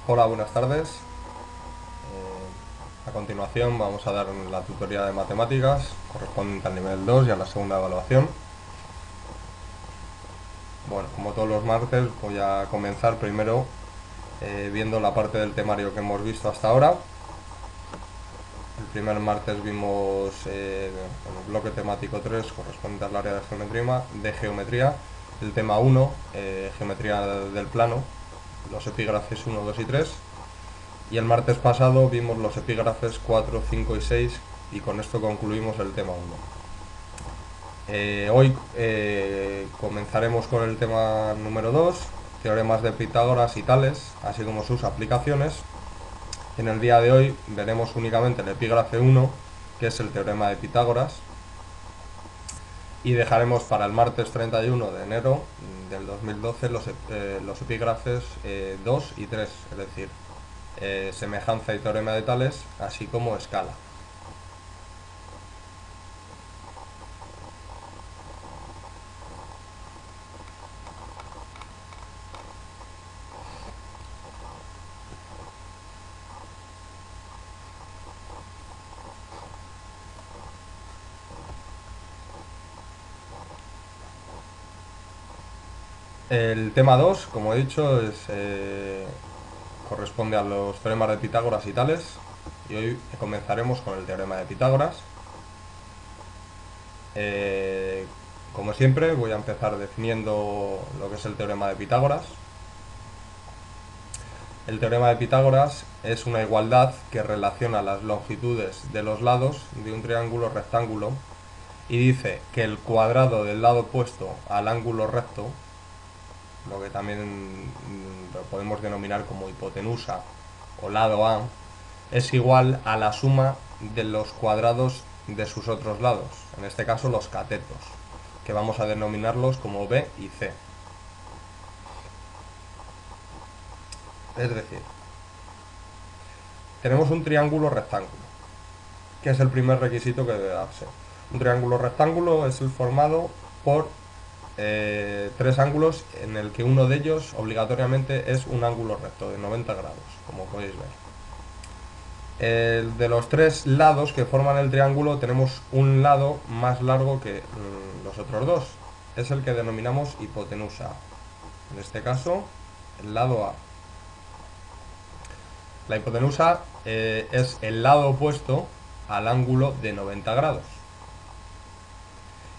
Hola, buenas tardes. A continuación vamos a dar la tutoría de matemáticas correspondiente al nivel 2 y a la segunda evaluación. Bueno, como todos los martes voy a comenzar primero viendo la parte del temario que hemos visto hasta ahora. El primer martes vimos el bloque temático 3 correspondiente al área de geometría, el tema 1, geometría del plano, los epígrafes 1, 2 y 3. Y el martes pasado vimos los epígrafes 4, 5 y 6 y con esto concluimos el tema 1. Hoy comenzaremos con el tema número 2, teoremas de Pitágoras y tales, así como sus aplicaciones. En el día de hoy veremos únicamente el epígrafe 1, que es el teorema de Pitágoras, y dejaremos para el martes 31 de enero del 2012 los epígrafes 2 y 3, es decir, semejanza y teorema de Tales, así como escala. El tema 2, como he dicho, corresponde a los teoremas de Pitágoras y Tales, y hoy comenzaremos con el teorema de Pitágoras. Eh, como siempre, voy a empezar definiendo lo que es el teorema de Pitágoras. El teorema de Pitágoras es una igualdad que relaciona las longitudes de los lados de un triángulo rectángulo y dice que el cuadrado del lado opuesto al ángulo recto, lo que también lo podemos denominar como hipotenusa o lado A, es igual a la suma de los cuadrados de sus otros lados, en este caso los catetos, que vamos a denominarlos como B y C. Es decir, tenemos un triángulo rectángulo, que es el primer requisito que debe darse. Un triángulo rectángulo es el formado por tres ángulos en el que uno de ellos obligatoriamente es un ángulo recto de 90 grados, como podéis ver. De los tres lados que forman el triángulo tenemos un lado más largo que los otros dos. Es el que denominamos hipotenusa. En este caso, el lado A. La hipotenusa es el lado opuesto al ángulo de 90 grados.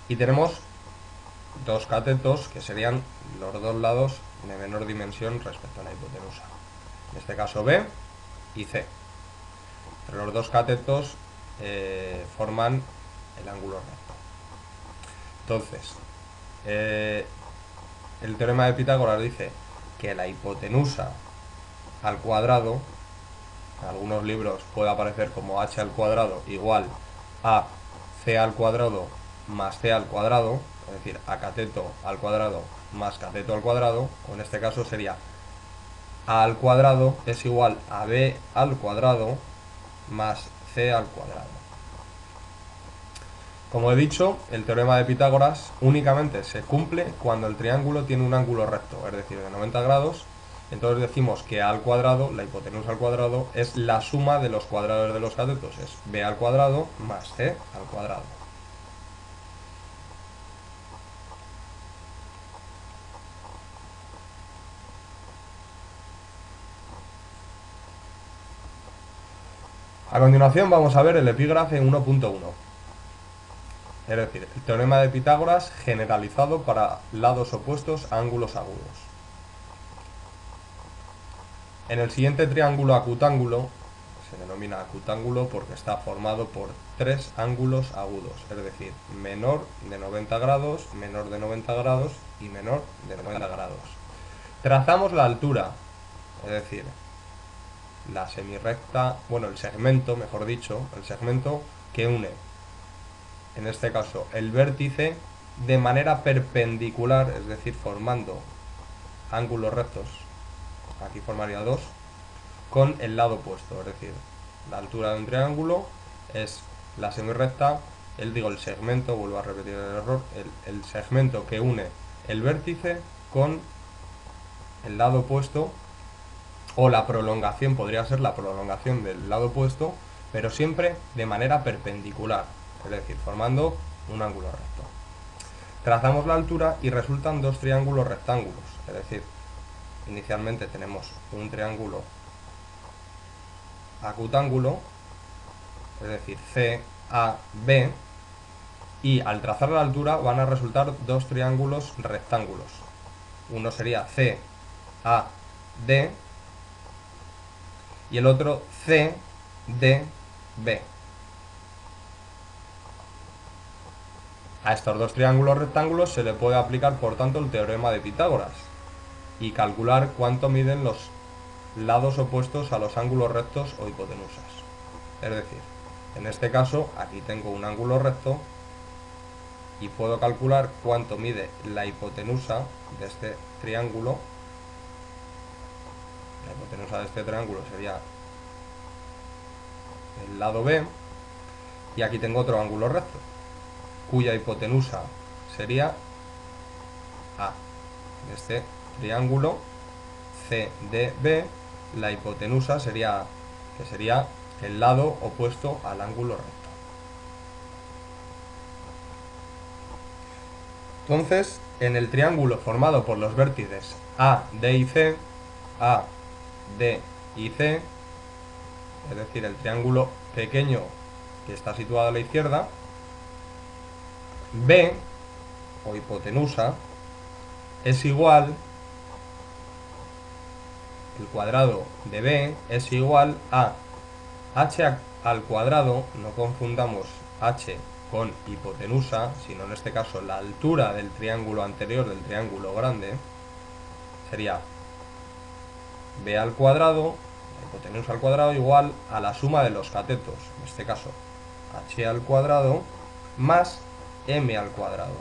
Y tenemos dos catetos que serían los dos lados de menor dimensión respecto a la hipotenusa. En este caso B y C. Pero los dos catetos forman el ángulo recto. Entonces, el teorema de Pitágoras dice que la hipotenusa al cuadrado, en algunos libros puede aparecer como h al cuadrado igual a c al cuadrado más c al cuadrado, es decir, a cateto al cuadrado más cateto al cuadrado, o en este caso sería a al cuadrado es igual a b al cuadrado más c al cuadrado. Como he dicho, el teorema de Pitágoras únicamente se cumple cuando el triángulo tiene un ángulo recto, es decir, de 90 grados. Entonces decimos que a al cuadrado, la hipotenusa al cuadrado, es la suma de los cuadrados de los catetos, es b al cuadrado más c al cuadrado. A continuación vamos a ver el epígrafe 1.1. Es decir, el teorema de Pitágoras generalizado para lados opuestos a ángulos agudos. En el siguiente triángulo acutángulo, se denomina acutángulo porque está formado por tres ángulos agudos, es decir, menor de 90 grados, menor de 90 grados y menor de 90 grados. Trazamos la altura, es decir, la semirrecta, bueno, el segmento, mejor dicho, el segmento que une, en este caso, el vértice de manera perpendicular, es decir, formando ángulos rectos, aquí formaría dos, con el lado opuesto, es decir, la altura de un triángulo es la semirrecta, el segmento, vuelvo a repetir el error, el segmento que une el vértice con el lado opuesto o la prolongación podría ser la prolongación del lado opuesto, pero siempre de manera perpendicular, es decir, formando un ángulo recto. Trazamos la altura y resultan dos triángulos rectángulos, es decir, inicialmente tenemos un triángulo acutángulo, es decir, CAB, y al trazar la altura van a resultar dos triángulos rectángulos. Uno sería CAD y el otro CDB. A estos dos triángulos rectángulos se le puede aplicar, por tanto, el teorema de Pitágoras y calcular cuánto miden los lados opuestos a los ángulos rectos o hipotenusas. Es decir, en este caso, aquí tengo un ángulo recto y puedo calcular cuánto mide la hipotenusa de este triángulo. La hipotenusa de este triángulo sería el lado B, y aquí tengo otro ángulo recto, cuya hipotenusa sería A. De este triángulo CDB, la hipotenusa sería A, que sería el lado opuesto al ángulo recto. Entonces, en el triángulo formado por los vértices A, D y C, A, D y C, es decir, el triángulo pequeño que está situado a la izquierda, B, o hipotenusa, es igual, el cuadrado de B es igual a h al cuadrado, no confundamos h con hipotenusa, sino en este caso la altura del triángulo anterior, del triángulo grande, sería b al cuadrado, la hipotenusa al cuadrado, igual a la suma de los catetos, en este caso h al cuadrado, más m al cuadrado.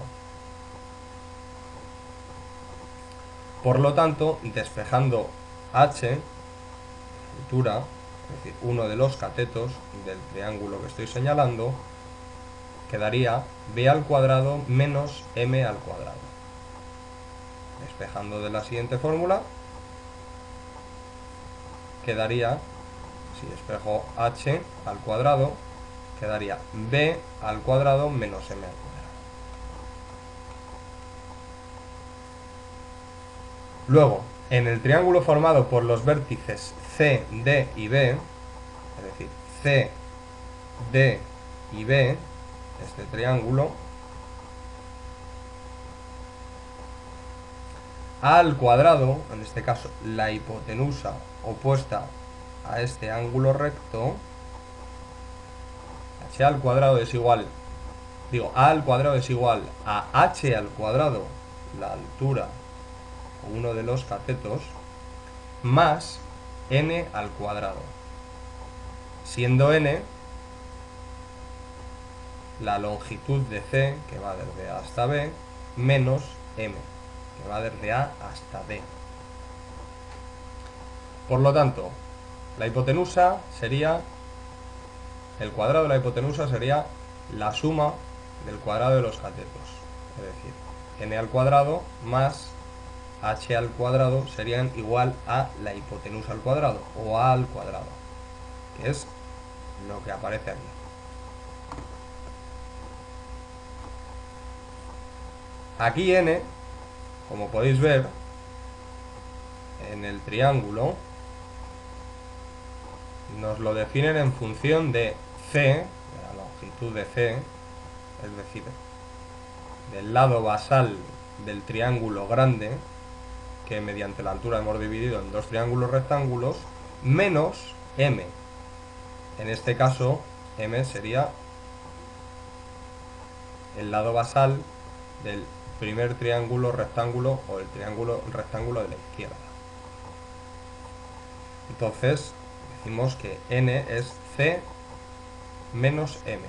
Por lo tanto, despejando h, altura, es decir, uno de los catetos del triángulo que estoy señalando, quedaría b al cuadrado menos m al cuadrado. Despejando de la siguiente fórmula, quedaría, si despejo h al cuadrado, quedaría b al cuadrado menos m al cuadrado. Luego, en el triángulo formado por los vértices C, D y B, es decir, C, D y B, este triángulo, A al cuadrado, en este caso la hipotenusa opuesta a este ángulo recto, h al cuadrado es igual, a al cuadrado es igual a h al cuadrado, la altura o uno de los catetos, más n al cuadrado, siendo n la longitud de C, que va desde A hasta B, menos m, que va desde A hasta D. Por lo tanto, la hipotenusa sería, el cuadrado de la hipotenusa sería la suma del cuadrado de los catetos, es decir, n al cuadrado más h al cuadrado serían igual a la hipotenusa al cuadrado, o a al cuadrado, que es lo que aparece aquí. Aquí n, como podéis ver, en el triángulo, nos lo definen en función de C, de la longitud de C, es decir, del lado basal del triángulo grande, que mediante la altura hemos dividido en dos triángulos rectángulos, menos m. En este caso, m sería el lado basal del primer triángulo rectángulo o el triángulo rectángulo de la izquierda. Entonces, decimos que n es c menos m.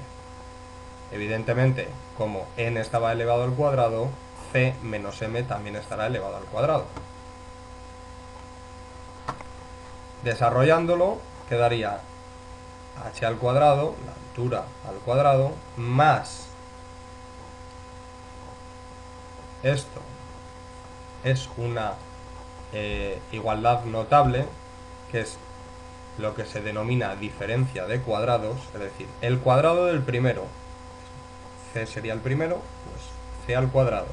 Evidentemente, como n estaba elevado al cuadrado, c menos m también estará elevado al cuadrado. Desarrollándolo, quedaría h al cuadrado, la altura al cuadrado, más esto es una igualdad notable, que es lo que se denomina diferencia de cuadrados, es decir, el cuadrado del primero, c sería el primero, pues c al cuadrado,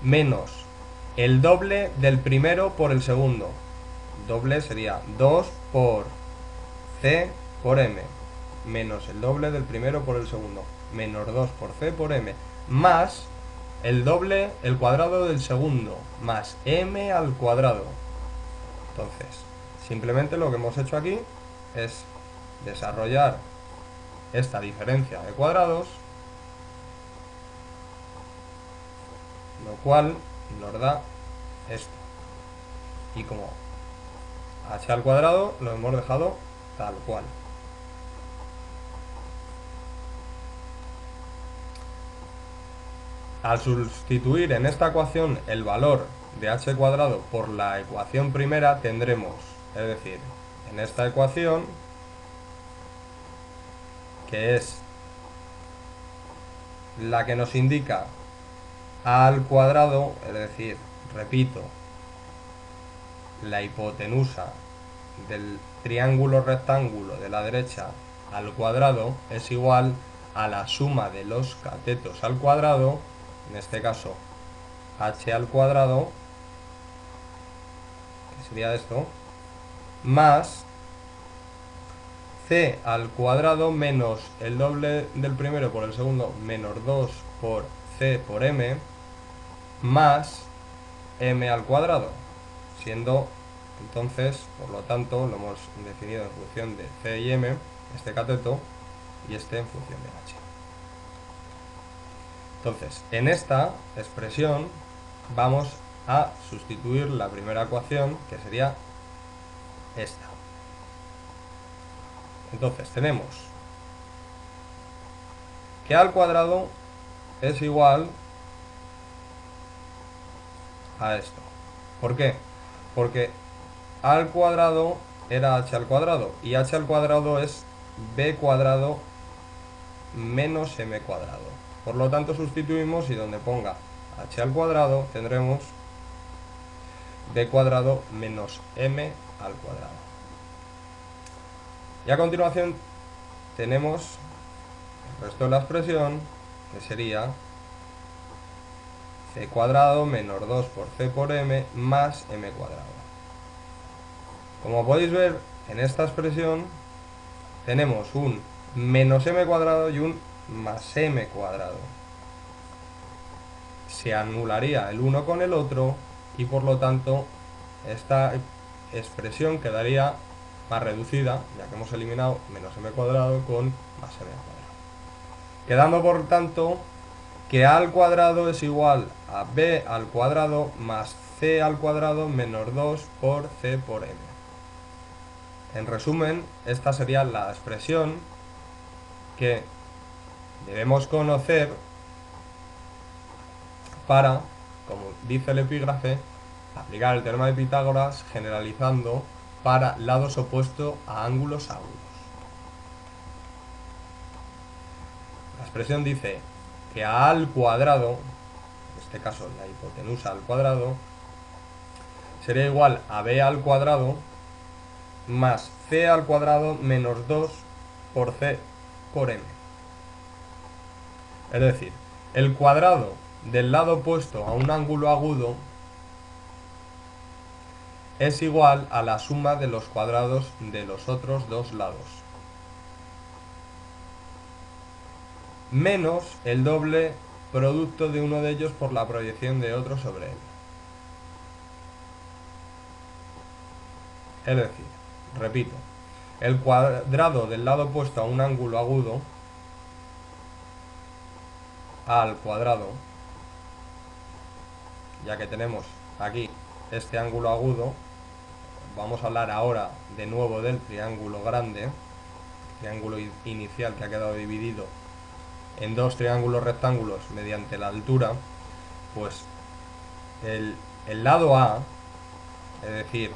menos el doble del primero por el segundo, doble sería 2 por c por m, menos el doble del primero por el segundo, menos 2 por c por m, más el doble, el cuadrado del segundo, más m al cuadrado. Entonces, simplemente lo que hemos hecho aquí es desarrollar esta diferencia de cuadrados, lo cual nos da esto. Y como h al cuadrado lo hemos dejado tal cual. Al sustituir en esta ecuación el valor de h cuadrado por la ecuación primera tendremos, es decir, en esta ecuación, que es la que nos indica a al cuadrado, es decir, repito, la hipotenusa del triángulo rectángulo de la derecha al cuadrado es igual a la suma de los catetos al cuadrado, en este caso h al cuadrado, que sería esto, más c al cuadrado menos el doble del primero por el segundo, menos 2 por c por m, más m al cuadrado, siendo entonces, por lo tanto, lo hemos definido en función de c y m, este cateto, y este en función de h. Entonces, en esta expresión vamos a sustituir la primera ecuación, que sería esta. Entonces, tenemos que a al cuadrado es igual a esto. ¿Por qué? Porque a al cuadrado era h al cuadrado, y h al cuadrado es b cuadrado menos m cuadrado. Por lo tanto, sustituimos y donde ponga h al cuadrado tendremos b cuadrado menos m al cuadrado. Y a continuación tenemos el resto de la expresión, que sería c cuadrado menos 2 por c por m más m cuadrado. Como podéis ver, en esta expresión tenemos un menos m cuadrado y un más m cuadrado. Se anularía el uno con el otro y por lo tanto esta expresión quedaría más reducida, ya que hemos eliminado menos m cuadrado con más m cuadrado. Quedando por tanto que a al cuadrado es igual a b al cuadrado más c al cuadrado menos 2 por c por m. En resumen, esta sería la expresión que debemos conocer para, como dice el epígrafe, aplicar el teorema de Pitágoras generalizando para lados opuestos a ángulos agudos. La expresión dice que a al cuadrado, en este caso la hipotenusa al cuadrado, sería igual a b al cuadrado más c al cuadrado menos 2 por c por m. Es decir, el cuadrado del lado opuesto a un ángulo agudo es igual a la suma de los cuadrados de los otros dos lados, menos el doble producto de uno de ellos por la proyección de otro sobre él. Es decir, repito, el cuadrado del lado opuesto a un ángulo agudo, a al cuadrado, ya que tenemos aquí este ángulo agudo, vamos a hablar ahora de nuevo del triángulo grande, triángulo inicial que ha quedado dividido en dos triángulos rectángulos mediante la altura, pues el lado A, es decir,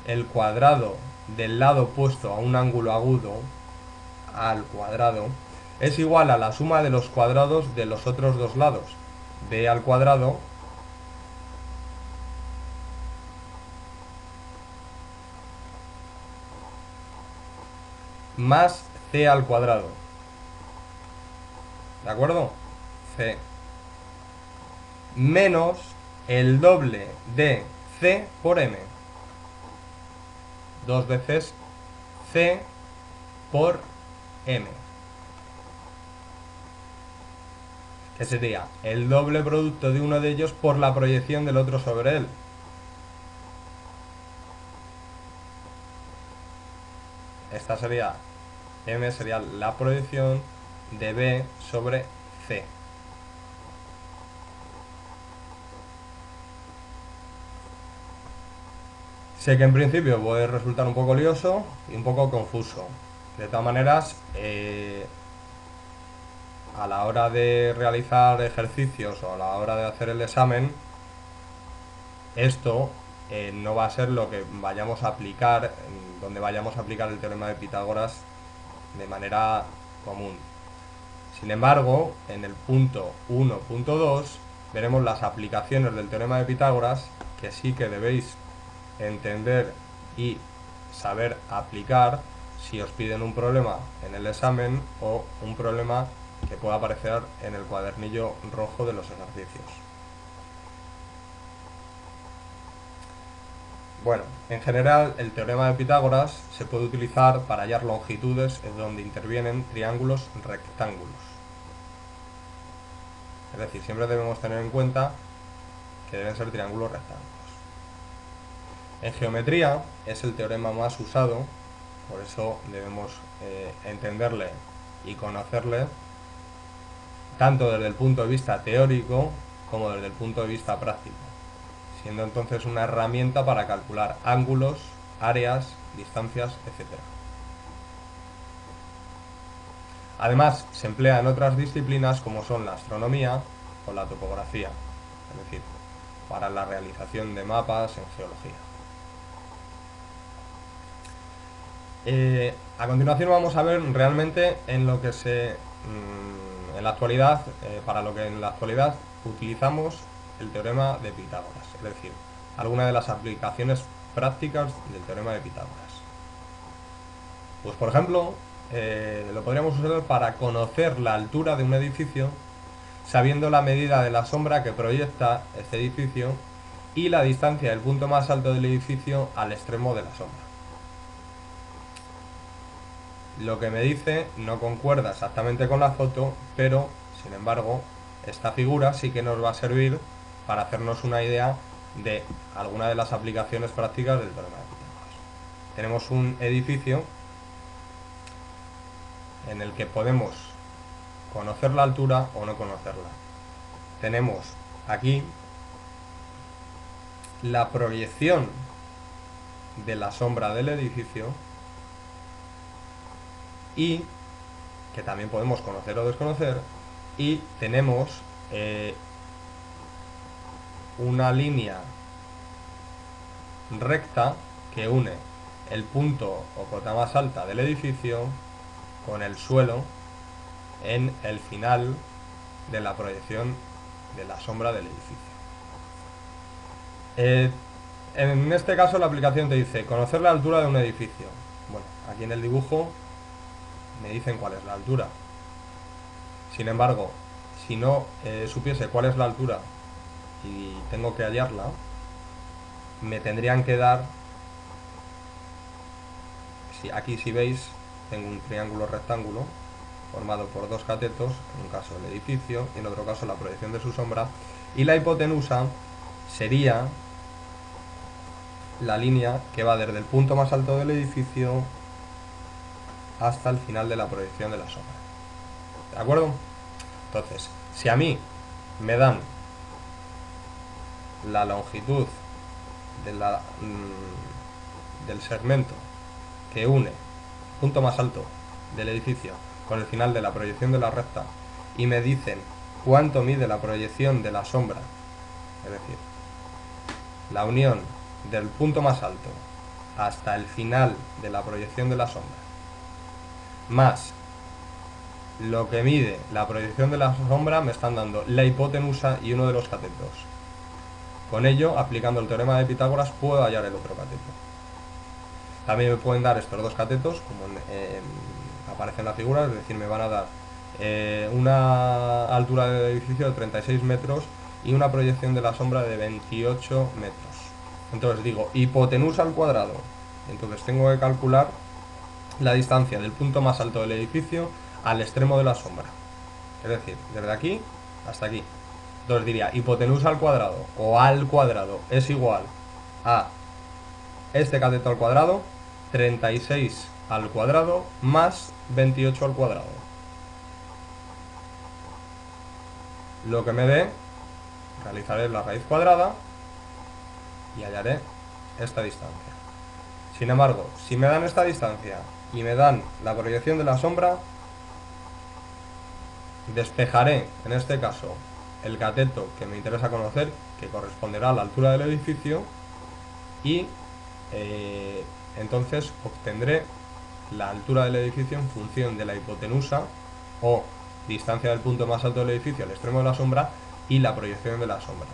el cuadrado del lado opuesto a un ángulo agudo, a al cuadrado, es igual a la suma de los cuadrados de los otros dos lados, b al cuadrado más c al cuadrado. ¿De acuerdo? C menos el doble de c por m. 2 veces c por m. Que sería el doble producto de uno de ellos por la proyección del otro sobre él. Esta sería, m sería la proyección de b sobre c. Sé que en principio puede resultar un poco lioso y un poco confuso. De todas maneras, a la hora de realizar ejercicios o a la hora de hacer el examen, esto no va a ser lo que vayamos a aplicar, donde vayamos a aplicar el teorema de Pitágoras de manera común. Sin embargo, en el punto 1.2 veremos las aplicaciones del teorema de Pitágoras que sí que debéis entender y saber aplicar si os piden un problema en el examen o un problema que pueda aparecer en el cuadernillo rojo de los ejercicios. Bueno, en general el teorema de Pitágoras se puede utilizar para hallar longitudes en donde intervienen triángulos rectángulos. Es decir, siempre debemos tener en cuenta que deben ser triángulos rectángulos. En geometría es el teorema más usado, por eso debemos entenderle y conocerle tanto desde el punto de vista teórico como desde el punto de vista práctico, siendo entonces una herramienta para calcular ángulos, áreas, distancias, etc. Además, se emplea en otras disciplinas como son la astronomía o la topografía, es decir, para la realización de mapas en geología. A continuación vamos a ver realmente en lo que en la actualidad, para lo que en la actualidad utilizamos el teorema de Pitágoras, es decir, algunas de las aplicaciones prácticas del teorema de Pitágoras. Pues por ejemplo, lo podríamos usar para conocer la altura de un edificio sabiendo la medida de la sombra que proyecta este edificio y la distancia del punto más alto del edificio al extremo de la sombra. Lo que me dice no concuerda exactamente con la foto, pero sin embargo esta figura sí que nos va a servir para hacernos una idea de alguna de las aplicaciones prácticas del teorema de Pitágoras. Tenemos un edificio en el que podemos conocer la altura o no conocerla. Tenemos aquí la proyección de la sombra del edificio y que también podemos conocer o desconocer, y tenemos una línea recta que une el punto o cota más alta del edificio con el suelo en el final de la proyección de la sombra del edificio. En este caso la aplicación te dice conocer la altura de un edificio. Bueno, aquí en el dibujo me dicen cuál es la altura. Sin embargo, si no supiese cuál es la altura y tengo que hallarla, me tendrían que dar, aquí si veis, tengo un triángulo rectángulo formado por dos catetos, en un caso el edificio y en otro caso la proyección de su sombra, y la hipotenusa sería la línea que va desde el punto más alto del edificio hasta el final de la proyección de la sombra. ¿De acuerdo? Entonces, si a mí me dan la longitud del segmento que une el punto más alto del edificio con el final de la proyección de la recta y me dicen cuánto mide la proyección de la sombra, es decir, la unión del punto más alto hasta el final de la proyección de la sombra, más lo que mide la proyección de la sombra, me están dando la hipotenusa y uno de los catetos. Con ello, aplicando el teorema de Pitágoras, puedo hallar el otro cateto. También me pueden dar estos dos catetos, como aparece en la figura, es decir, me van a dar una altura del edificio de 36 metros y una proyección de la sombra de 28 metros. Entonces digo, hipotenusa al cuadrado. Entonces tengo que calcular la distancia del punto más alto del edificio al extremo de la sombra. Es decir, desde aquí hasta aquí. Entonces diría, hipotenusa al cuadrado o al cuadrado es igual a este cateto al cuadrado, 36 al cuadrado más 28 al cuadrado. Lo que me dé, realizaré la raíz cuadrada y hallaré esta distancia. Sin embargo, si me dan esta distancia y me dan la proyección de la sombra, despejaré, en este caso, el cateto que me interesa conocer, que corresponderá a la altura del edificio, y entonces obtendré la altura del edificio en función de la hipotenusa o distancia del punto más alto del edificio al extremo de la sombra y la proyección de la sombra.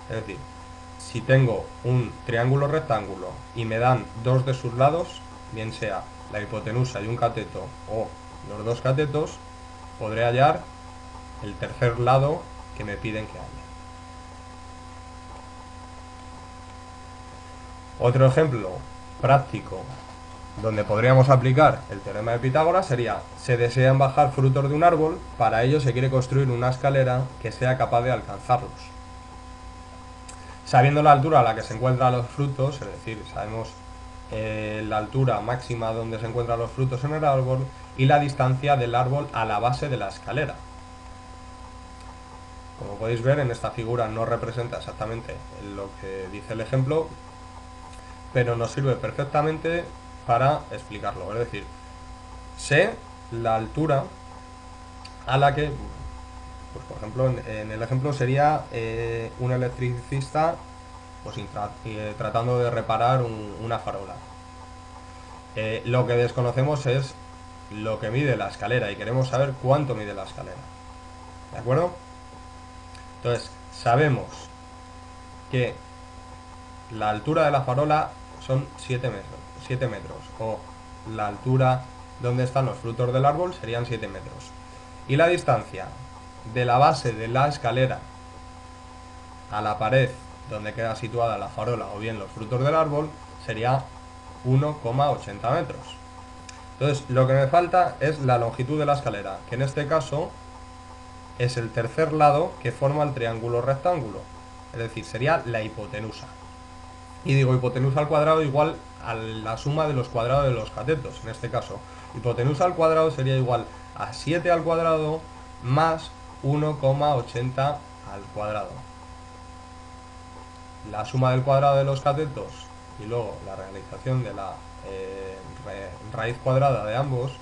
Es decir, si tengo un triángulo rectángulo y me dan dos de sus lados, bien sea la hipotenusa y un cateto o los dos catetos, podré hallar el tercer lado que me piden que halle. Otro ejemplo práctico donde podríamos aplicar el teorema de Pitágoras sería: se desean bajar frutos de un árbol, para ello se quiere construir una escalera que sea capaz de alcanzarlos. Sabiendo la altura a la que se encuentran los frutos, es decir, sabemos la altura máxima donde se encuentran los frutos en el árbol y la distancia del árbol a la base de la escalera. Como podéis ver, en esta figura no representa exactamente lo que dice el ejemplo, pero nos sirve perfectamente para explicarlo. Es decir, sé la altura a la que, pues por ejemplo, en el ejemplo sería un electricista pues tratando de reparar una farola. Lo que desconocemos es lo que mide la escalera y queremos saber cuánto mide la escalera. ¿De acuerdo? Entonces, sabemos que la altura de la farola son 7 metros, o la altura donde están los frutos del árbol serían 7 metros. Y la distancia de la base de la escalera a la pared donde queda situada la farola o bien los frutos del árbol sería 1,80 metros. Entonces, lo que me falta es la longitud de la escalera, que en este caso es el tercer lado que forma el triángulo rectángulo, es decir, sería la hipotenusa. Y digo, hipotenusa al cuadrado igual a la suma de los cuadrados de los catetos. En este caso, hipotenusa al cuadrado sería igual a 7 al cuadrado más 1,80 al cuadrado. La suma del cuadrado de los catetos y luego la realización de la raíz cuadrada de ambos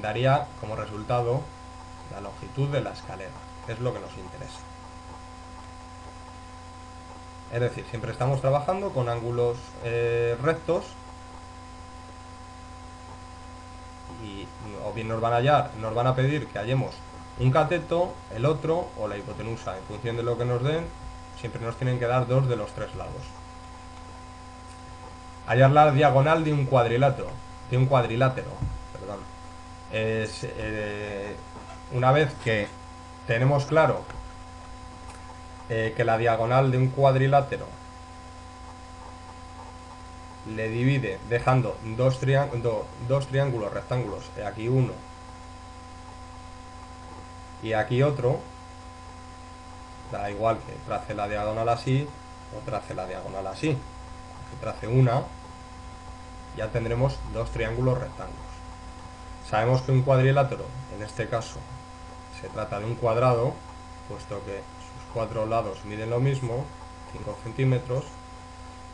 daría como resultado la longitud de la escalera, que es lo que nos interesa. Es decir, siempre estamos trabajando con ángulos rectos y o bien nos van a pedir que hallemos un cateto, el otro o la hipotenusa. En función de lo que nos den, siempre nos tienen que dar dos de los tres lados. Hallar la diagonal de un cuadrilátero, perdón. Es, una vez que tenemos claro que la diagonal de un cuadrilátero le divide dejando dos triángulos rectángulos, aquí uno y aquí otro, da igual que trace la diagonal así o trace la diagonal así, que trace una, ya tendremos dos triángulos rectángulos. Sabemos que un cuadrilátero, en este caso, se trata de un cuadrado, puesto que sus cuatro lados miden lo mismo, 5 centímetros,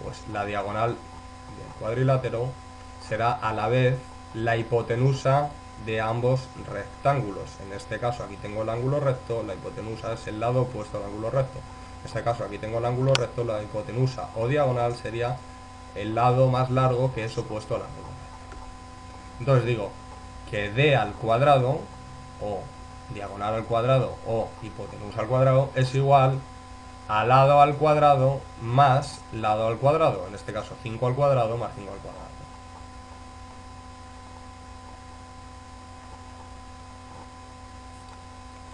pues la diagonal del cuadrilátero será a la vez la hipotenusa de ambos rectángulos. En este caso aquí tengo el ángulo recto, la hipotenusa es el lado opuesto al ángulo recto. En este caso aquí tengo el ángulo recto, la hipotenusa o diagonal sería el lado más largo que es opuesto al ángulo recto. Entonces digo que d al cuadrado o diagonal al cuadrado o hipotenusa al cuadrado es igual a lado al cuadrado más lado al cuadrado. En este caso 5 al cuadrado más 5 al cuadrado.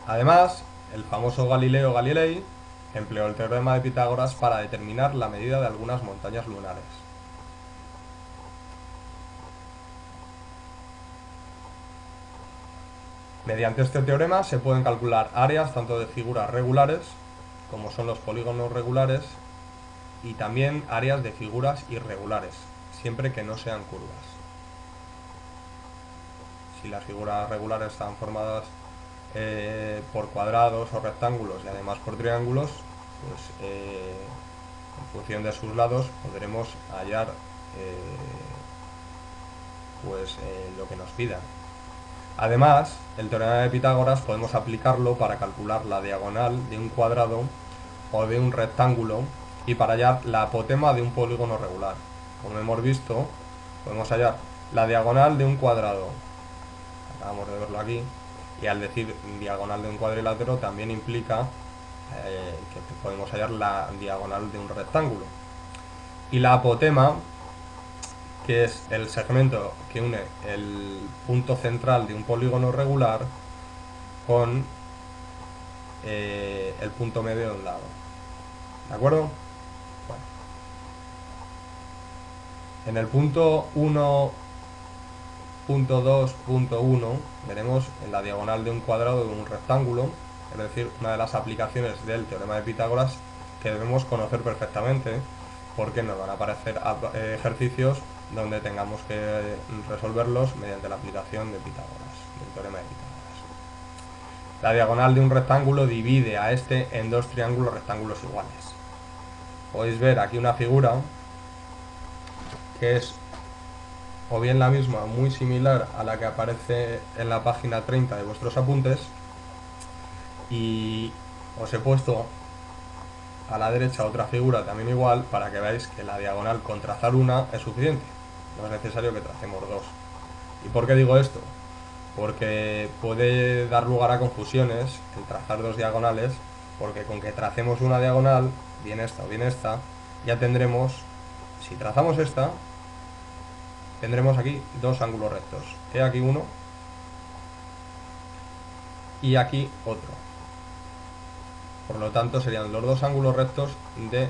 Además, el famoso Galileo Galilei empleó el teorema de Pitágoras para determinar la medida de algunas montañas lunares. Mediante este teorema se pueden calcular áreas tanto de figuras regulares, como son los polígonos regulares, y también áreas de figuras irregulares, siempre que no sean curvas. Si las figuras regulares están formadas por cuadrados o rectángulos y además por triángulos, pues en función de sus lados podremos hallar lo que nos pidan. Además, el teorema de Pitágoras podemos aplicarlo para calcular la diagonal de un cuadrado o de un rectángulo y para hallar la apotema de un polígono regular. Como hemos visto, podemos hallar la diagonal de un cuadrado, acabamos de verlo aquí, y al decir diagonal de un cuadrilátero también implica que podemos hallar la diagonal de un rectángulo. Y la apotema, que es el segmento que une el punto central de un polígono regular con el punto medio de un lado. ¿De acuerdo? Bueno. En el punto 1.2.1 veremos en la diagonal de un cuadrado de un rectángulo, es decir, una de las aplicaciones del teorema de Pitágoras que debemos conocer perfectamente, porque nos van a aparecer ejercicios donde tengamos que resolverlos mediante la aplicación de Pitágoras, del teorema de Pitágoras. La diagonal de un rectángulo divide a este en dos triángulos rectángulos iguales. Podéis ver aquí una figura que es o bien la misma, muy similar a la que aparece en la página 30 de vuestros apuntes, y os he puesto a la derecha otra figura también igual para que veáis que la diagonal con trazar una es suficiente, no es necesario que tracemos dos. ¿Y por qué digo esto? Porque puede dar lugar a confusiones el trazar dos diagonales, porque con que tracemos una diagonal, bien esta o bien esta, ya tendremos, si trazamos esta, tendremos aquí dos ángulos rectos. He aquí uno y aquí otro. Por lo tanto serían los dos ángulos rectos de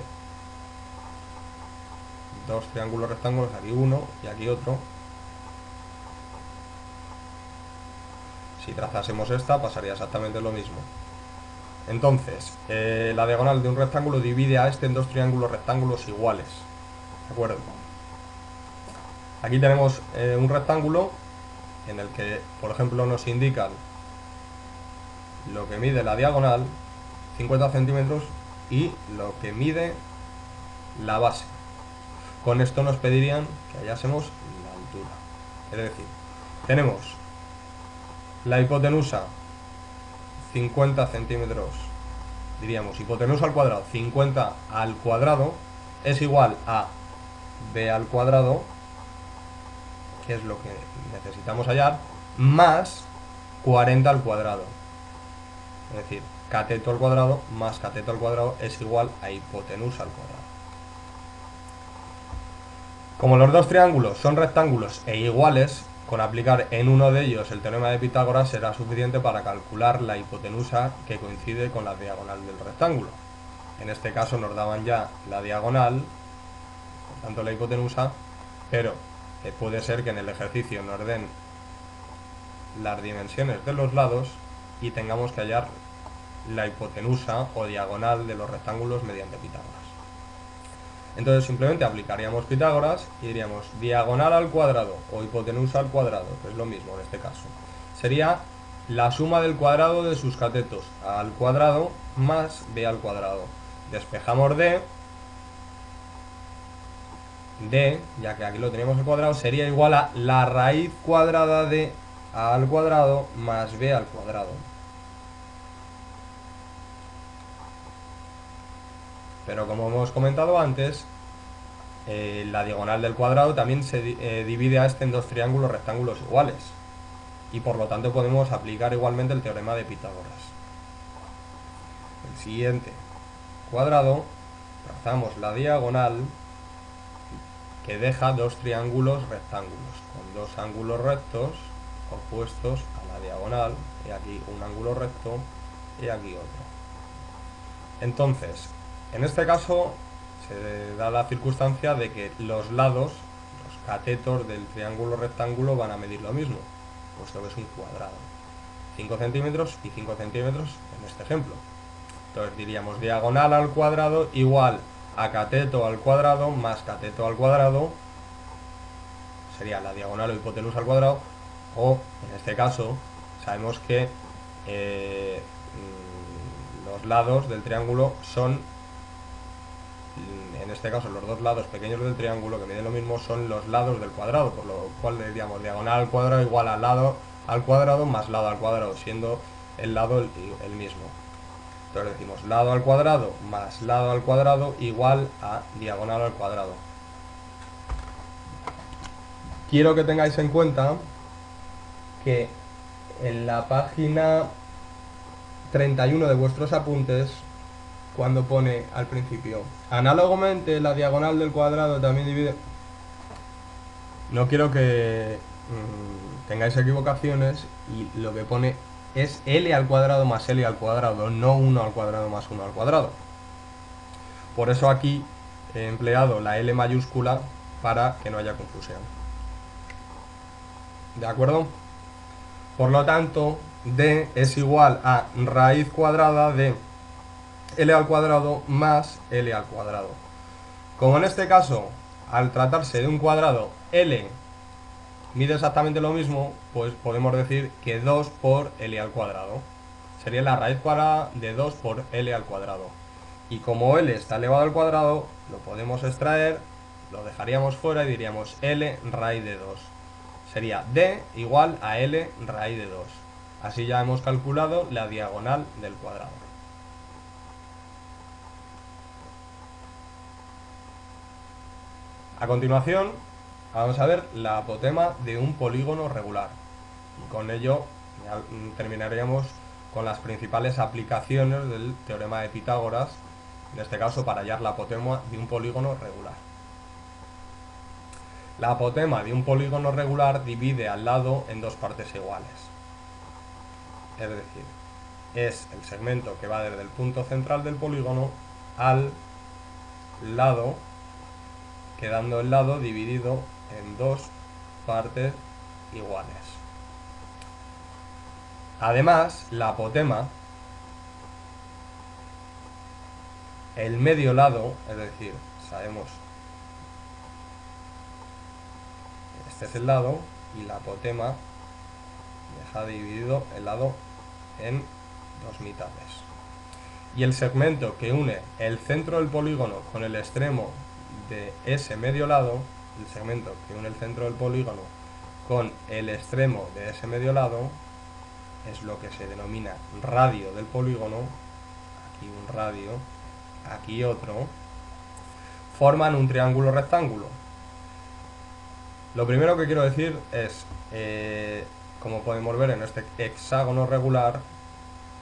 dos triángulos rectángulos, aquí uno y aquí otro. Si trazásemos esta pasaría exactamente lo mismo. Entonces, la diagonal de un rectángulo divide a este en dos triángulos rectángulos iguales. ¿De acuerdo? Aquí tenemos un rectángulo en el que, por ejemplo, nos indican lo que mide la diagonal, 50 centímetros, y lo que mide la base. Con esto nos pedirían que hallásemos la altura. Es decir, tenemos la hipotenusa 50 centímetros, diríamos hipotenusa al cuadrado, 50 al cuadrado es igual a b al cuadrado, que es lo que necesitamos hallar, más 40 al cuadrado. Es decir, cateto al cuadrado más cateto al cuadrado es igual a hipotenusa al cuadrado. Como los dos triángulos son rectángulos e iguales, con aplicar en uno de ellos el teorema de Pitágoras será suficiente para calcular la hipotenusa que coincide con la diagonal del rectángulo. En este caso nos daban ya la diagonal, por tanto la hipotenusa, pero puede ser que en el ejercicio nos den las dimensiones de los lados y tengamos que hallar la hipotenusa o diagonal de los rectángulos mediante Pitágoras. Entonces simplemente aplicaríamos Pitágoras y diríamos diagonal al cuadrado o hipotenusa al cuadrado, que es lo mismo en este caso. Sería la suma del cuadrado de sus catetos, a al cuadrado más b al cuadrado. Despejamos d, ya que aquí lo teníamos al cuadrado, sería igual a la raíz cuadrada de a al cuadrado más b al cuadrado. Pero como hemos comentado antes, la diagonal del cuadrado también se divide a este en dos triángulos rectángulos iguales, y por lo tanto podemos aplicar igualmente el teorema de Pitágoras. El siguiente, cuadrado, trazamos la diagonal que deja dos triángulos rectángulos, con dos ángulos rectos opuestos a la diagonal, y aquí un ángulo recto y aquí otro. Entonces, en este caso se da la circunstancia de que los lados, los catetos del triángulo rectángulo van a medir lo mismo, puesto que es un cuadrado. 5 centímetros y 5 centímetros en este ejemplo. Entonces diríamos diagonal al cuadrado igual a cateto al cuadrado más cateto al cuadrado, sería la diagonal o hipotenusa al cuadrado, o en este caso sabemos que los lados del triángulo son, en este caso los dos lados pequeños del triángulo que miden lo mismo son los lados del cuadrado, por lo cual diríamos diagonal al cuadrado igual al lado al cuadrado más lado al cuadrado, siendo el lado el mismo. Entonces decimos lado al cuadrado más lado al cuadrado igual a diagonal al cuadrado. Quiero que tengáis en cuenta que en la página 31 de vuestros apuntes, cuando pone al principio análogamente la diagonal del cuadrado también divide, no quiero que tengáis equivocaciones, y lo que pone es L al cuadrado más L al cuadrado, no 1 al cuadrado más 1 al cuadrado. Por eso aquí he empleado la L mayúscula para que no haya confusión. ¿De acuerdo? Por lo tanto, D es igual a raíz cuadrada de L al cuadrado más L al cuadrado. Como en este caso, al tratarse de un cuadrado, L mide exactamente lo mismo, pues podemos decir que 2 por L al cuadrado. Sería la raíz cuadrada de 2 por L al cuadrado. Y como L está elevado al cuadrado, lo podemos extraer, lo dejaríamos fuera y diríamos L raíz de 2. Sería D igual a L raíz de 2. Así ya hemos calculado la diagonal del cuadrado. A continuación, vamos a ver la apotema de un polígono regular. Y con ello ya terminaríamos con las principales aplicaciones del teorema de Pitágoras, en este caso para hallar la apotema de un polígono regular. La apotema de un polígono regular divide al lado en dos partes iguales. Es decir, es el segmento que va desde el punto central del polígono al lado, quedando el lado dividido en dos partes iguales. Además, la apotema, el medio lado, es decir, sabemos este es el lado, y la apotema deja dividido el lado en dos mitades. Y el segmento que une el centro del polígono con el extremo de ese medio lado, el segmento que une el centro del polígono con el extremo de ese medio lado, es lo que se denomina radio del polígono. Aquí un radio, aquí otro, forman un triángulo rectángulo. Lo primero que quiero decir es, como podemos ver en este hexágono regular,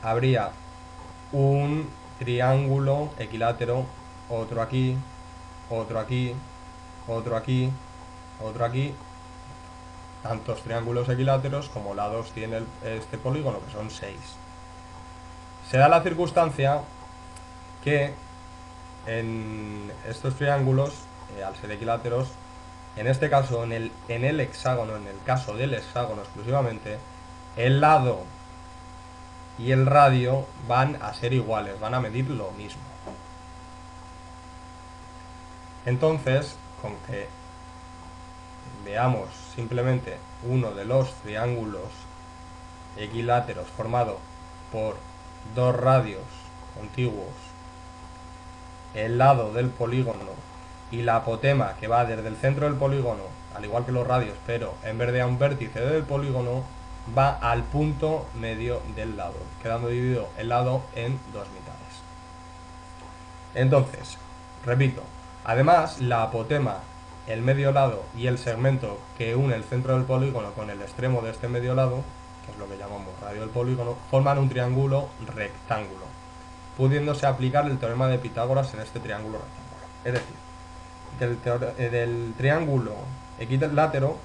habría un triángulo equilátero, otro aquí, otro aquí, otro aquí, otro aquí. Tantos triángulos equiláteros como lados tiene este polígono, que son 6. Se da la circunstancia que en estos triángulos, al ser equiláteros, en este caso, en el hexágono, en el caso del hexágono exclusivamente, el lado y el radio van a ser iguales, van a medir lo mismo. Entonces, con que veamos simplemente uno de los triángulos equiláteros formado por dos radios contiguos, el lado del polígono y la apotema que va desde el centro del polígono, al igual que los radios, pero en vez de a un vértice del polígono, va al punto medio del lado, quedando dividido el lado en dos mitades. Entonces, repito, además la apotema, el medio lado y el segmento que une el centro del polígono con el extremo de este medio lado, que es lo que llamamos radio del polígono, forman un triángulo rectángulo. pudiéndose aplicar el teorema de Pitágoras en este triángulo rectángulo. Es decir, del triángulo equilátero,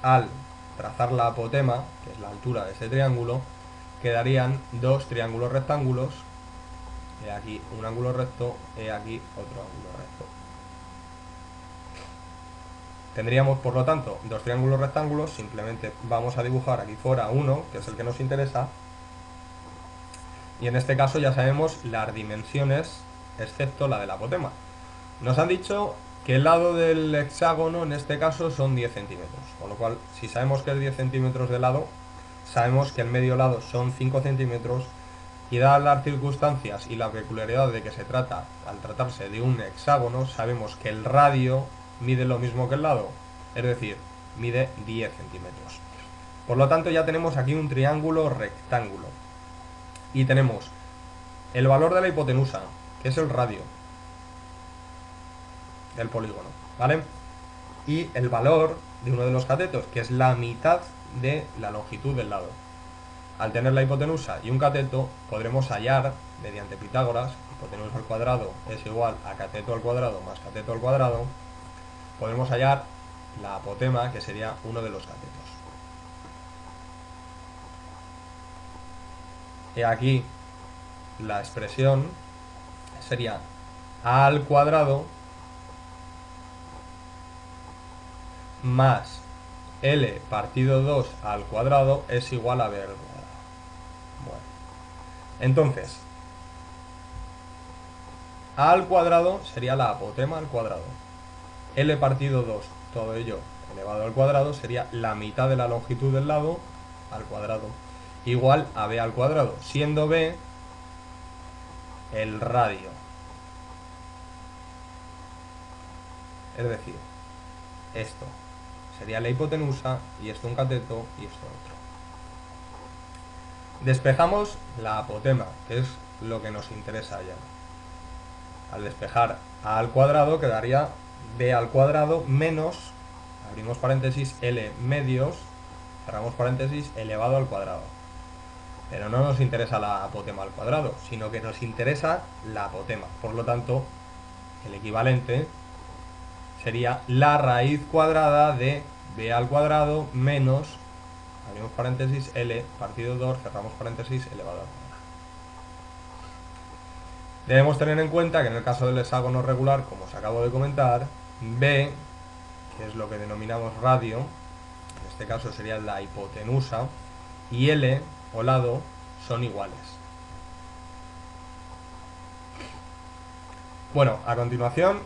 al trazar la apotema, que es la altura de ese triángulo, quedarían dos triángulos rectángulos. He aquí un ángulo recto, he aquí otro ángulo recto. Tendríamos, por lo tanto, dos triángulos rectángulos. Simplemente vamos a dibujar aquí fuera uno, que es el que nos interesa. Y en este caso ya sabemos las dimensiones, excepto la del apotema. Nos han dicho que el lado del hexágono en este caso son 10 centímetros. Con lo cual, si sabemos que es 10 centímetros de lado, sabemos que el medio lado son 5 centímetros. Y dadas las circunstancias y la peculiaridad de que se trata, al tratarse de un hexágono, sabemos que el radio mide lo mismo que el lado, es decir, mide 10 centímetros. Por lo tanto, ya tenemos aquí un triángulo rectángulo. Y tenemos el valor de la hipotenusa, que es el radio del polígono, ¿vale? Y el valor de uno de los catetos, que es la mitad de la longitud del lado. Al tener la hipotenusa y un cateto, podremos hallar, mediante Pitágoras, hipotenusa al cuadrado es igual a cateto al cuadrado más cateto al cuadrado, podremos hallar la apotema, que sería uno de los catetos. Y aquí la expresión sería a al cuadrado más L partido 2 al cuadrado es igual a B al cuadrado. Bueno, entonces, a al cuadrado sería la apotema al cuadrado. L partido 2, todo ello elevado al cuadrado, sería la mitad de la longitud del lado al cuadrado, igual a B al cuadrado, siendo B el radio. Es decir, esto sería la hipotenusa, y esto un cateto, y esto otro. Despejamos la apotema, que es lo que nos interesa ya. Al despejar a al cuadrado quedaría B al cuadrado menos, abrimos paréntesis, L medios, cerramos paréntesis, elevado al cuadrado. Pero no nos interesa la apotema al cuadrado, sino que nos interesa la apotema. Por lo tanto, el equivalente sería la raíz cuadrada de B al cuadrado menos, abrimos paréntesis, L partido 2, cerramos paréntesis, elevado al cuadrado. Debemos tener en cuenta que en el caso del hexágono regular, como os acabo de comentar, B, que es lo que denominamos radio, en este caso sería la hipotenusa, y L, o lado, son iguales. Bueno, a continuación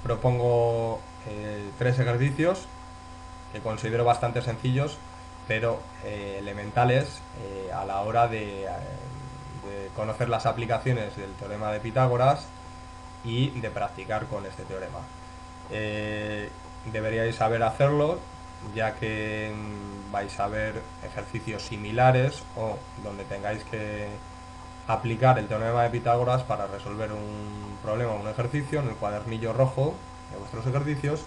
propongo 3 ejercicios que considero bastante sencillos, pero elementales a la hora de conocer las aplicaciones del teorema de Pitágoras y de practicar con este teorema. Deberíais saber hacerlo, ya que vais a ver ejercicios similares o donde tengáis que aplicar el teorema de Pitágoras para resolver un problema o un ejercicio en el cuadernillo rojo de vuestros ejercicios,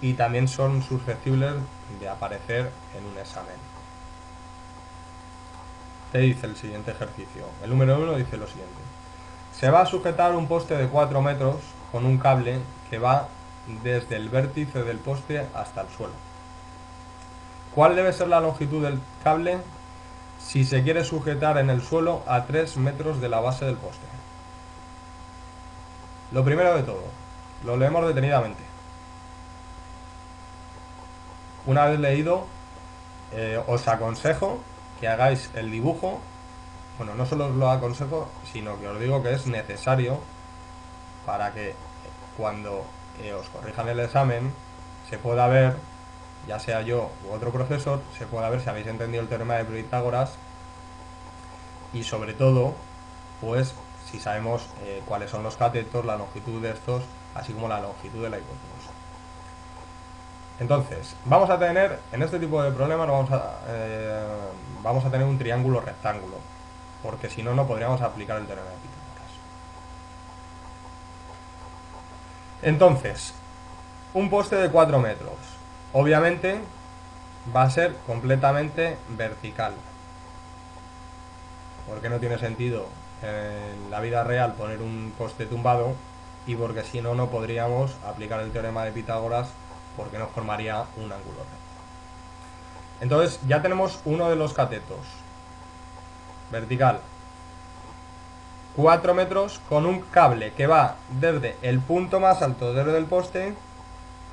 y también son susceptibles de aparecer en un examen. Te dice el siguiente ejercicio. El número 1 dice lo siguiente: se va a sujetar un poste de 4 metros con un cable que va desde el vértice del poste hasta el suelo. ¿Cuál debe ser la longitud del cable si se quiere sujetar en el suelo a 3 metros de la base del poste? Lo primero de todo, lo leemos detenidamente. Una vez leído, os aconsejo que hagáis el dibujo. Bueno, no solo os lo aconsejo, sino que os digo que es necesario para que cuando os corrijan el examen se pueda ver, ya sea yo u otro profesor, se pueda ver si habéis entendido el teorema de Pitágoras, y sobre todo, pues si sabemos cuáles son los catetos, la longitud de estos, así como la longitud de la hipotenusa. Entonces, vamos a tener, en este tipo de problemas vamos a tener un triángulo rectángulo, porque si no, no podríamos aplicar el teorema de Pitágoras. Entonces, un poste de 4 metros, obviamente va a ser completamente vertical. porque no tiene sentido en la vida real poner un poste tumbado, y porque si no, no podríamos aplicar el teorema de Pitágoras, porque nos formaría un ángulo recto. Entonces ya tenemos uno de los catetos vertical, 4 metros, con un cable que va desde el punto más alto, desde el poste,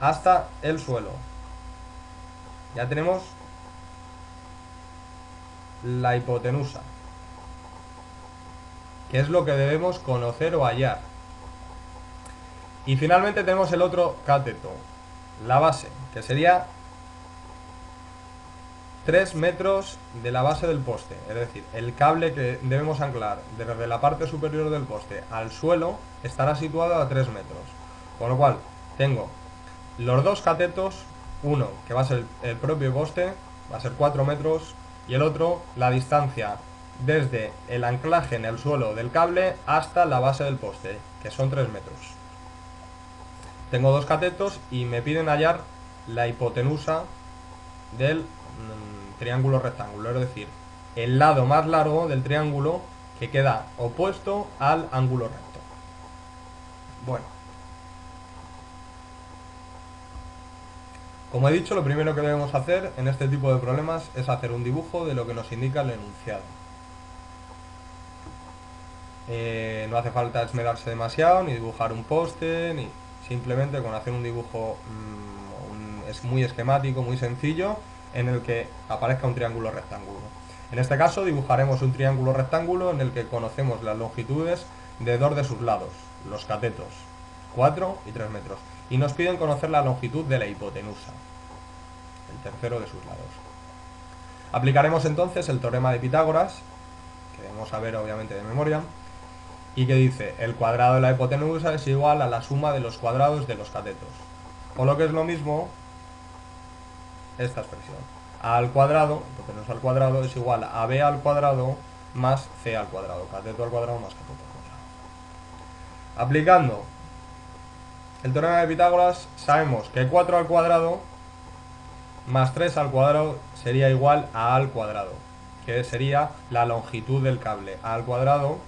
hasta el suelo. Ya tenemos la hipotenusa, que es lo que debemos conocer o hallar. Y finalmente tenemos el otro cateto, la base, que sería 3 metros de la base del poste. Es decir, el cable que debemos anclar desde la parte superior del poste al suelo estará situado a 3 metros. Con lo cual, tengo los dos catetos, uno que va a ser el propio poste, va a ser 4 metros, y el otro la distancia desde el anclaje en el suelo del cable hasta la base del poste, que son 3 metros. Tengo dos catetos y me piden hallar la hipotenusa del triángulo rectángulo, es decir, el lado más largo del triángulo que queda opuesto al ángulo recto. Bueno, como he dicho, lo primero que debemos hacer en este tipo de problemas es hacer un dibujo de lo que nos indica el enunciado. No hace falta esmerarse demasiado, ni dibujar un poste, ni simplemente con hacer un dibujo es muy esquemático, muy sencillo, en el que aparezca un triángulo rectángulo. En este caso dibujaremos un triángulo rectángulo en el que conocemos las longitudes de dos de sus lados, los catetos, 4 y 3 metros. Y nos piden conocer la longitud de la hipotenusa, el tercero de sus lados. Aplicaremos entonces el teorema de Pitágoras, que debemos saber obviamente de memoria, y que dice: el cuadrado de la hipotenusa es igual a la suma de los cuadrados de los catetos. O lo que es lo mismo, esta expresión: a al cuadrado, hipotenusa al cuadrado, es igual a b al cuadrado más c al cuadrado, cateto al cuadrado más cateto al cuadrado. Aplicando el teorema de Pitágoras, sabemos que 4 al cuadrado más 3 al cuadrado sería igual a al cuadrado, que sería la longitud del cable. A al cuadrado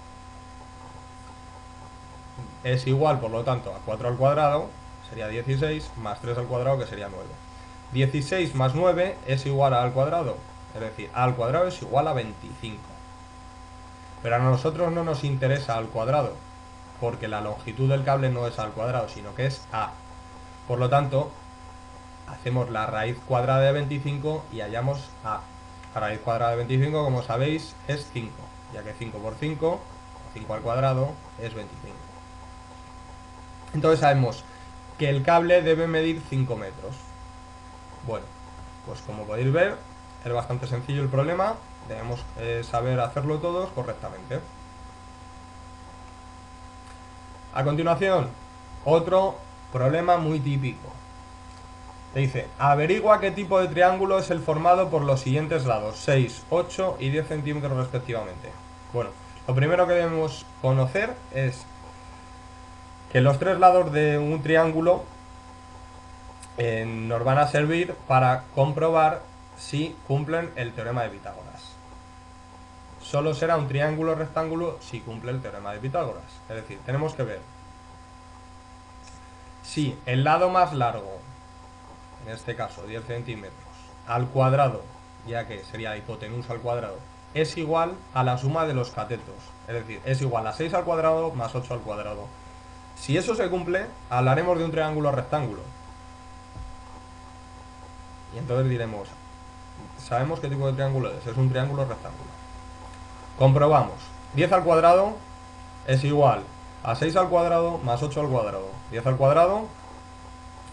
es igual, por lo tanto, a 4 al cuadrado, sería 16, más 3 al cuadrado, que sería 9. 16 más 9 es igual a al cuadrado, es decir, a al cuadrado es igual a 25. Pero a nosotros no nos interesa al cuadrado, porque la longitud del cable no es al cuadrado, sino que es a. Por lo tanto, hacemos la raíz cuadrada de 25 y hallamos a. La raíz cuadrada de 25, como sabéis, es 5, ya que 5 por 5, 5 al cuadrado, es 25. Entonces sabemos que el cable debe medir 5 metros. Bueno, pues como podéis ver, es bastante sencillo el problema. Debemos saber hacerlo todos correctamente. A continuación, otro problema muy típico. Te dice: averigua qué tipo de triángulo es el formado por los siguientes lados, 6, 8 y 10 centímetros respectivamente. Bueno, lo primero que debemos conocer es que los tres lados de un triángulo nos van a servir para comprobar si cumplen el teorema de Pitágoras. Solo será un triángulo rectángulo si cumple el teorema de Pitágoras. Es decir, tenemos que ver si el lado más largo, en este caso 10 centímetros, al cuadrado, ya que sería hipotenusa al cuadrado, es igual a la suma de los catetos. Es decir, es igual a 6 al cuadrado más 8 al cuadrado. Si eso se cumple, hablaremos de un triángulo rectángulo. Y entonces diremos: sabemos qué tipo de triángulo es un triángulo rectángulo. Comprobamos: 10 al cuadrado es igual a 6 al cuadrado más 8 al cuadrado. 10 al cuadrado,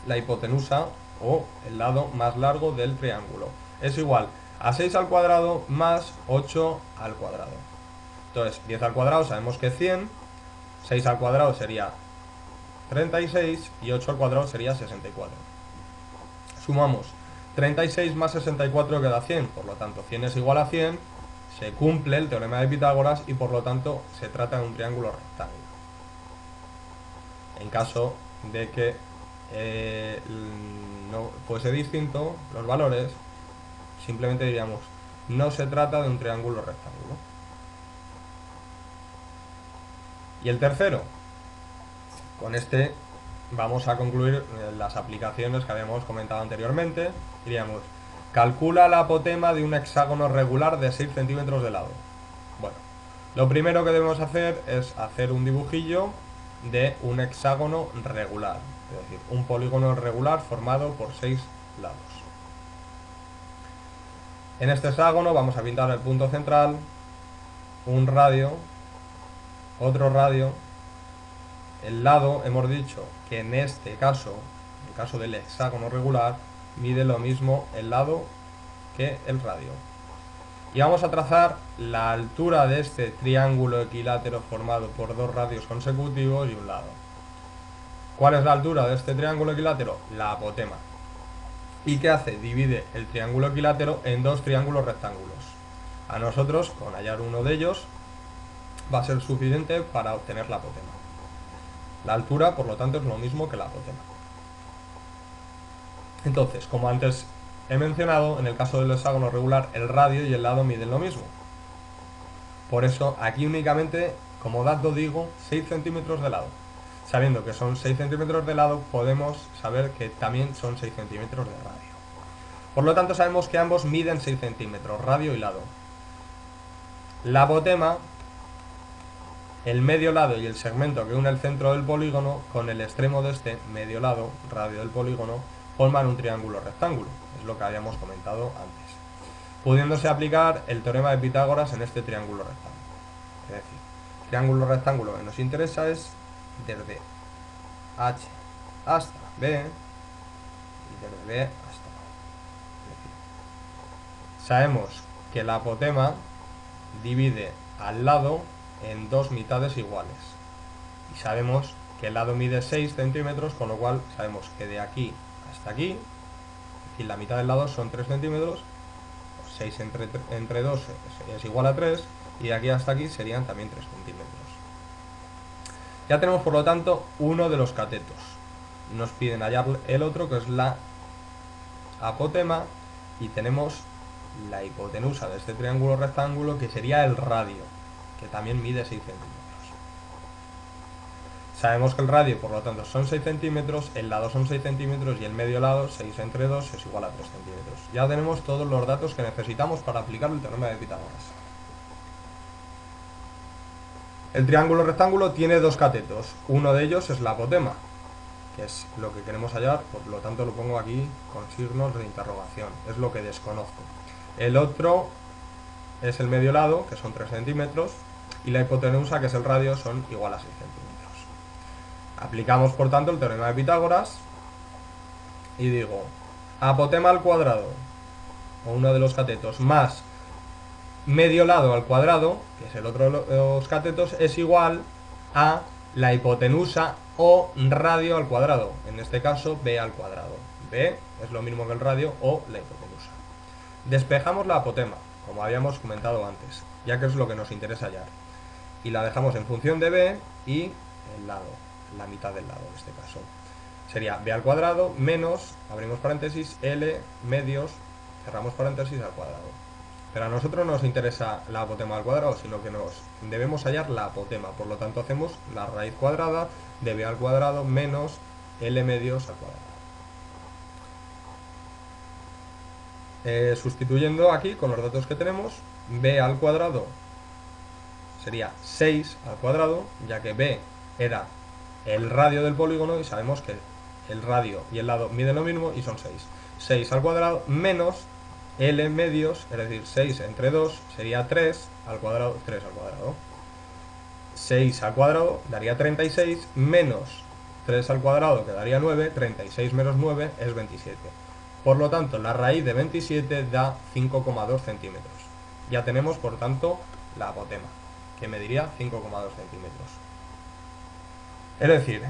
la hipotenusa o el lado más largo del triángulo, es igual a 6 al cuadrado más 8 al cuadrado. Entonces, 10 al cuadrado sabemos que es 100, 6 al cuadrado sería 36 y 8 al cuadrado sería 64. Sumamos 36 más 64 queda 100, por lo tanto 100 es igual a 100, se cumple el teorema de Pitágoras y por lo tanto se trata de un triángulo rectángulo. En caso de que no fuese distinto los valores, simplemente diríamos: no se trata de un triángulo rectángulo. Y el tercero, con este vamos a concluir las aplicaciones que habíamos comentado anteriormente. Diríamos, calcula la apotema de un hexágono regular de 6 centímetros de lado. Bueno, lo primero que debemos hacer es hacer un dibujillo de un hexágono regular, es decir, un polígono regular formado por 6 lados. En este hexágono vamos a pintar el punto central, un radio, otro radio. El lado, hemos dicho que en este caso, en el caso del hexágono regular, mide lo mismo el lado que el radio. Y vamos a trazar la altura de este triángulo equilátero formado por dos radios consecutivos y un lado. ¿Cuál es la altura de este triángulo equilátero? La apotema. ¿Y qué hace? Divide el triángulo equilátero en dos triángulos rectángulos. A nosotros, con hallar uno de ellos, va a ser suficiente para obtener la apotema. La altura, por lo tanto, es lo mismo que la apotema. Entonces, como antes he mencionado, en el caso del hexágono regular, el radio y el lado miden lo mismo. Por eso, aquí únicamente, como dato digo, 6 centímetros de lado. Sabiendo que son 6 centímetros de lado, podemos saber que también son 6 centímetros de radio. Por lo tanto, sabemos que ambos miden 6 centímetros, radio y lado. La apotema, el medio lado y el segmento que une el centro del polígono con el extremo de este medio lado, radio del polígono, forman un triángulo rectángulo. Es lo que habíamos comentado antes. Pudiéndose aplicar el teorema de Pitágoras en este triángulo rectángulo. Es decir, el triángulo rectángulo que nos interesa es desde H hasta B y desde B hasta A. Es decir, sabemos que la apotema divide al lado en dos mitades iguales. Y sabemos que el lado mide 6 centímetros, con lo cual sabemos que de aquí hasta aquí, y la mitad del lado son 3 centímetros, 6 entre 2 es igual a 3, y de aquí hasta aquí serían también 3 centímetros. Ya tenemos, por lo tanto, uno de los catetos. Nos piden hallar el otro, que es la apotema, y tenemos la hipotenusa de este triángulo rectángulo, que sería el radio, que también mide 6 centímetros. Sabemos que el radio, por lo tanto, son 6 centímetros, el lado son 6 centímetros y el medio lado, 6 entre 2, es igual a 3 centímetros. Ya tenemos todos los datos que necesitamos para aplicar el teorema de Pitágoras. El triángulo rectángulo tiene dos catetos. Uno de ellos es la apotema, que es lo que queremos hallar, por lo tanto lo pongo aquí con signos de interrogación. Es lo que desconozco. El otro es el medio lado, que son 3 centímetros, y la hipotenusa, que es el radio, son igual a 6 centímetros. Aplicamos, por tanto, el teorema de Pitágoras y digo, apotema al cuadrado, o uno de los catetos, más medio lado al cuadrado, que es el otro de los catetos, es igual a la hipotenusa o radio al cuadrado, en este caso b al cuadrado. B es lo mismo que el radio o la hipotenusa. Despejamos la apotema, como habíamos comentado antes, ya que es lo que nos interesa hallar, y la dejamos en función de b y el lado, la mitad del lado en este caso. Sería b al cuadrado menos, abrimos paréntesis, l medios, cerramos paréntesis al cuadrado. Pero a nosotros no nos interesa la apotema al cuadrado, sino que nos debemos hallar la apotema. Por lo tanto, hacemos la raíz cuadrada de b al cuadrado menos l medios al cuadrado. Sustituyendo aquí con los datos que tenemos, b al cuadrado sería 6 al cuadrado, ya que b era el radio del polígono y sabemos que el radio y el lado miden lo mismo y son 6. 6 al cuadrado menos l medios, es decir, 6 entre 2 sería 3 al cuadrado, 3 al cuadrado. 6 al cuadrado daría 36, menos 3 al cuadrado que daría 9, 36 menos 9 es 27. Por lo tanto, la raíz de 27 da 5,2 centímetros. Ya tenemos, por tanto, la apotema, que mediría 5,2 centímetros. Es decir,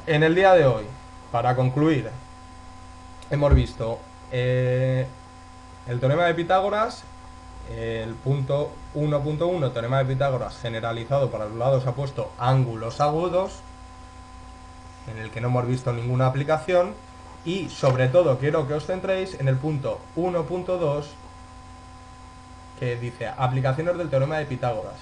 en el día de hoy, para concluir, hemos visto el teorema de Pitágoras, el punto 1.1, teorema de Pitágoras generalizado para los lados ha puesto ángulos agudos, en el que no hemos visto ninguna aplicación, y sobre todo quiero que os centréis en el punto 1.2, que dice aplicaciones del teorema de Pitágoras.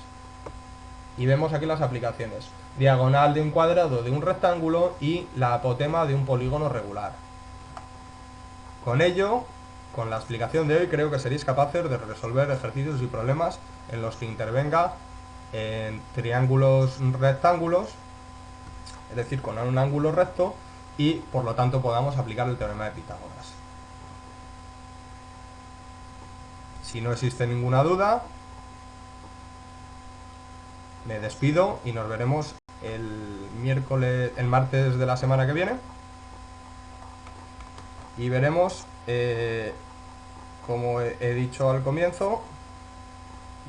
y vemos aquí las aplicaciones. Diagonal de un cuadrado de un rectángulo y la apotema de un polígono regular. Con ello, con la explicación de hoy, creo que seréis capaces de resolver ejercicios y problemas en los que intervenga en triángulos rectángulos, es decir, con un ángulo recto, y por lo tanto podamos aplicar el teorema de Pitágoras. Si no existe ninguna duda, me despido y nos veremos el martes de la semana que viene, y veremos, como he dicho al comienzo,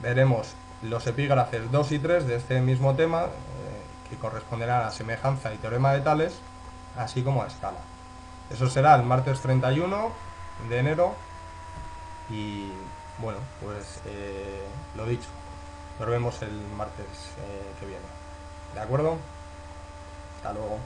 veremos los epígrafes 2 y 3 de este mismo tema, que corresponderán a la semejanza y teorema de Tales, así como a escala. Eso será el martes 31 de enero y bueno, pues lo dicho, nos vemos el martes que viene. ¿De acuerdo? Hasta luego.